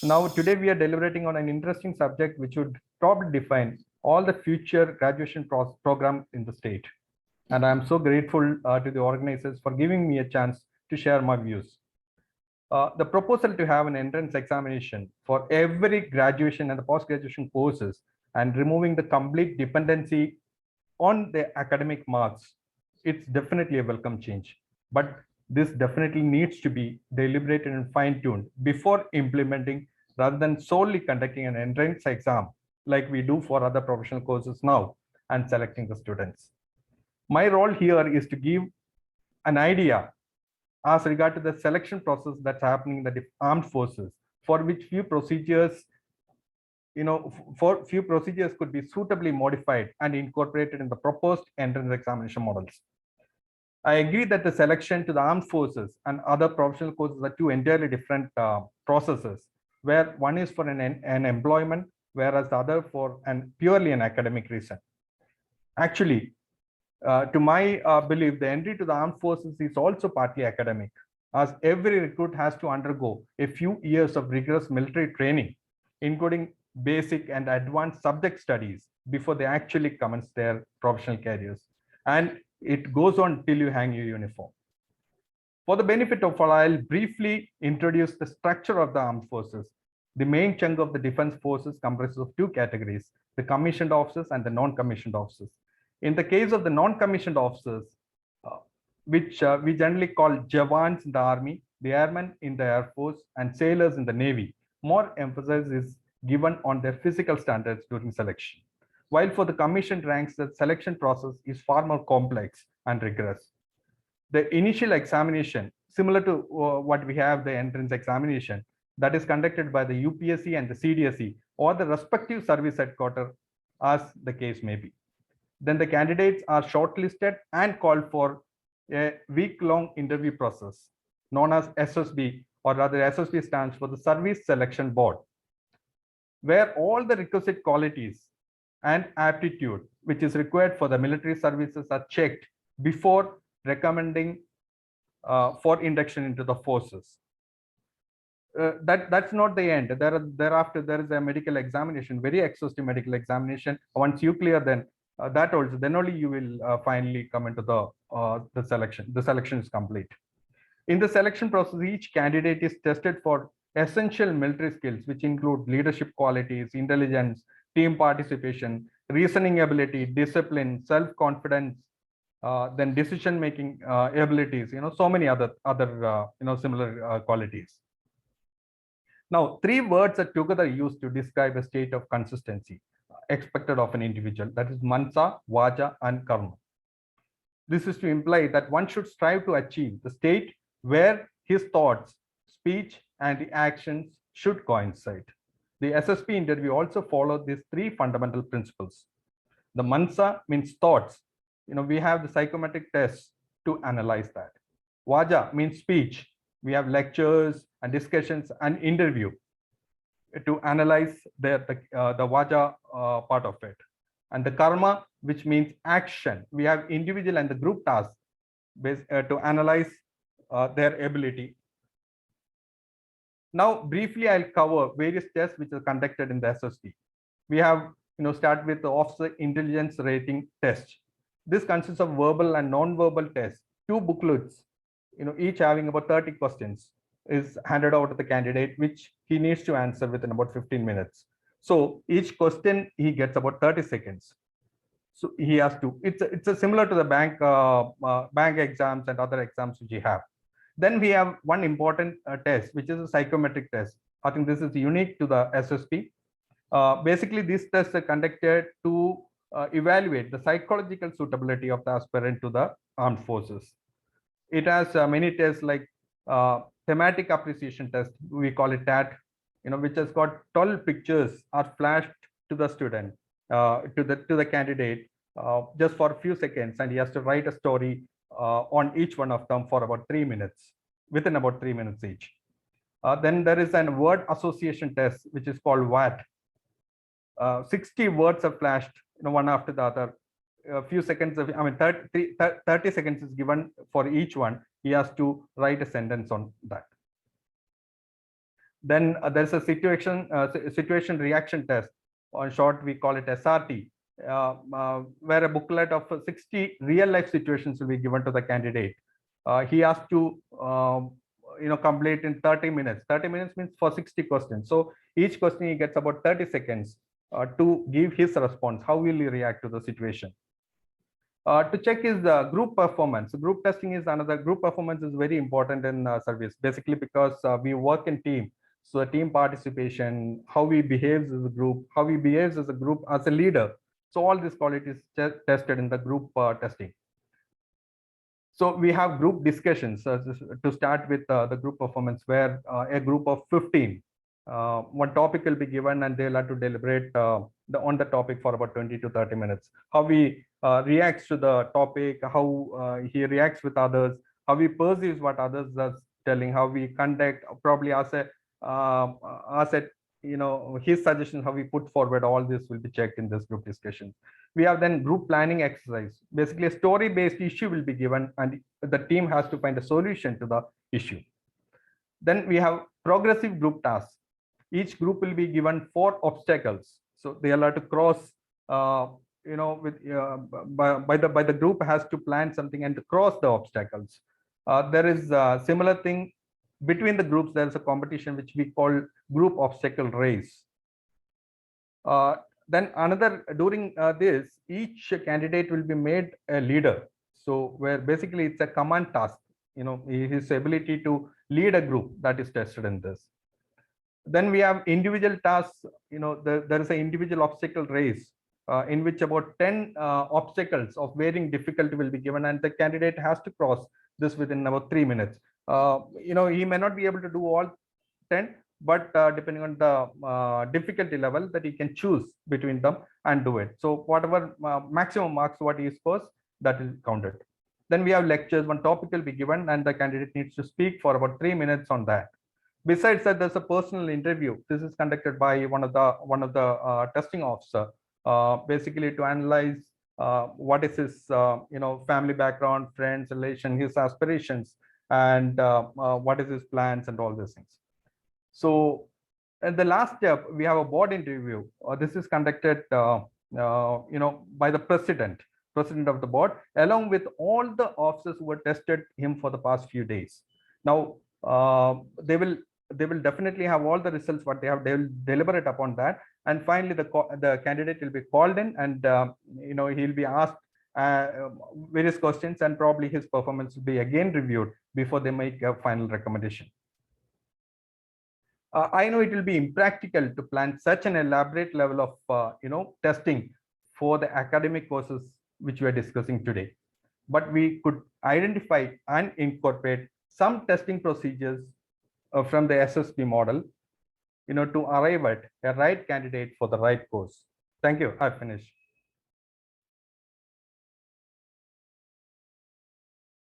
Now, today we are deliberating on an interesting subject which would probably define all the future graduation program in the state. And I'm so grateful to the organizers for giving me a chance to share my views. The proposal to have an entrance examination for every graduation and the post-graduation courses and removing the complete dependency on the academic marks, it's definitely a welcome change. But this definitely needs to be deliberated and fine-tuned before implementing, rather than solely conducting an entrance exam like we do for other professional courses now and selecting the students. My role here is to give an idea as regard to the selection process that's happening in the armed forces, for which few procedures could be suitably modified and incorporated in the proposed entrance examination models. I agree that the selection to the armed forces and other professional courses are two entirely different processes, where one is for an employment, whereas the other for purely an academic reason. Actually, to my belief, the entry to the armed forces is also partly academic, as every recruit has to undergo a few years of rigorous military training, including basic and advanced subject studies before they actually commence their professional careers. And it goes on till you hang your uniform. For the benefit of all, I'll briefly introduce the structure of the armed forces. The main chunk of the defense forces comprises of two categories, the commissioned officers and the non-commissioned officers. In the case of the non-commissioned officers, which we generally call Javans in the Army, the airmen in the Air Force, and sailors in the Navy, more emphasis is given on their physical standards during selection. While for the commissioned ranks, the selection process is far more complex and rigorous. The initial examination, similar to what we have the entrance examination, that is conducted by the UPSC and the CDSE or the respective service headquarters, as the case may be. Then the candidates are shortlisted and called for a week-long interview process known as SSB, or rather SSB stands for the Service Selection Board, where all the requisite qualities and aptitude which is required for the military services are checked before recommending for induction into the forces. That's not the end. Thereafter, there is a medical examination, very exhaustive medical examination. Once you clear, then that also, then only you will finally come into the selection. The selection is complete. In the selection process, each candidate is tested for essential military skills, which include leadership qualities, intelligence, team participation, reasoning ability, discipline, self-confidence, then decision-making abilities. So many other similar qualities. Now, three words are together used to describe a state of consistency expected of an individual, that is mansa, vaja, and karma. This is to imply that one should strive to achieve the state where his thoughts, speech, and the actions should coincide. The SSB interview also followed these three fundamental principles. The mansa means thoughts. We have the psychometric test to analyze that. Vaja means speech. We have lectures and discussions and interview to analyze the vaja part of it. And the karma, which means action. We have individual and the group tasks to analyze their ability. Now, briefly, I'll cover various tests which are conducted in the SSB. We have, start with the officer intelligence rating test. This consists of verbal and non-verbal tests. Two booklets, each having about 30 questions, is handed out to the candidate, which he needs to answer within about 15 minutes. So each question he gets about 30 seconds. So he has to. It's similar to the bank exams and other exams which you have. Then we have one important test, which is a psychometric test. I think this is unique to the SSB. Basically, these tests are conducted to evaluate the psychological suitability of the aspirant to the armed forces. It has many tests like thematic appreciation test, we call it TAT, which has got 12 pictures are flashed to the student, to the candidate, just for a few seconds, and he has to write a story on each one of them for about 3 minutes, within about 3 minutes each. Then there is an word association test, which is called WAT. 60 words are flashed, one after the other. A few seconds of, 30 seconds is given for each one. He has to write a sentence on that. Then there's a situation reaction test. On short, we call it SRT, where a booklet of 60 real life situations will be given to the candidate. He has to complete in 30 minutes. 30 minutes means for 60 questions. So each question he gets about 30 seconds to give his response. How will he react to the situation? To check his group performance. Group testing is another. Group performance is very important in service, basically because we work in team. So team participation, how he behaves as a group, how he behaves as a group, as a leader. So all these qualities tested in the group testing. So we have group discussions to start with the group performance, where a group of 15, one topic will be given and they'll have to deliberate on the topic for about 20 to 30 minutes. How he reacts to the topic, how he reacts with others, how he perceives what others are telling, how we conduct, probably as a his suggestions, how we put forward. All this will be checked in this group discussion. We have then group planning exercise. Basically, a story-based issue will be given and the team has to find a solution to the issue. Then we have progressive group tasks. Each group will be given 4 obstacles. So they are allowed to cross, by the group has to plan something and to cross the obstacles. There is a similar thing between the groups. There is a competition which we call group obstacle race. Then another, during this, each candidate will be made a leader. So where basically it's a command task, his ability to lead a group, that is tested in this. Then we have individual tasks. There is an individual obstacle race in which about 10 obstacles of varying difficulty will be given, and the candidate has to cross this within about 3 minutes. He may not be able to do all 10, but depending on the difficulty level, that he can choose between them and do it. So whatever maximum marks what he scores, that is counted. Then we have lectures. One topic will be given and the candidate needs to speak for about 3 minutes on that. Besides that, there's a personal interview. This is conducted by one of the testing officer, basically to analyze what is his family background, friends, relation, his aspirations, and what is his plans and all these things. So at the last step, we have a board interview. This is conducted by the president of the board, along with all the officers who have tested him for the past few days. Now they will definitely have all the results what they have. They will deliberate upon that, and finally the candidate will be called in, and he'll be asked various questions, and probably his performance will be again reviewed before they make a final recommendation. I know it will be impractical to plan such an elaborate level of testing for the academic courses which we are discussing today, but we could identify and incorporate some testing procedures from the SSB model, to arrive at a right candidate for the right course. Thank you. I've finished.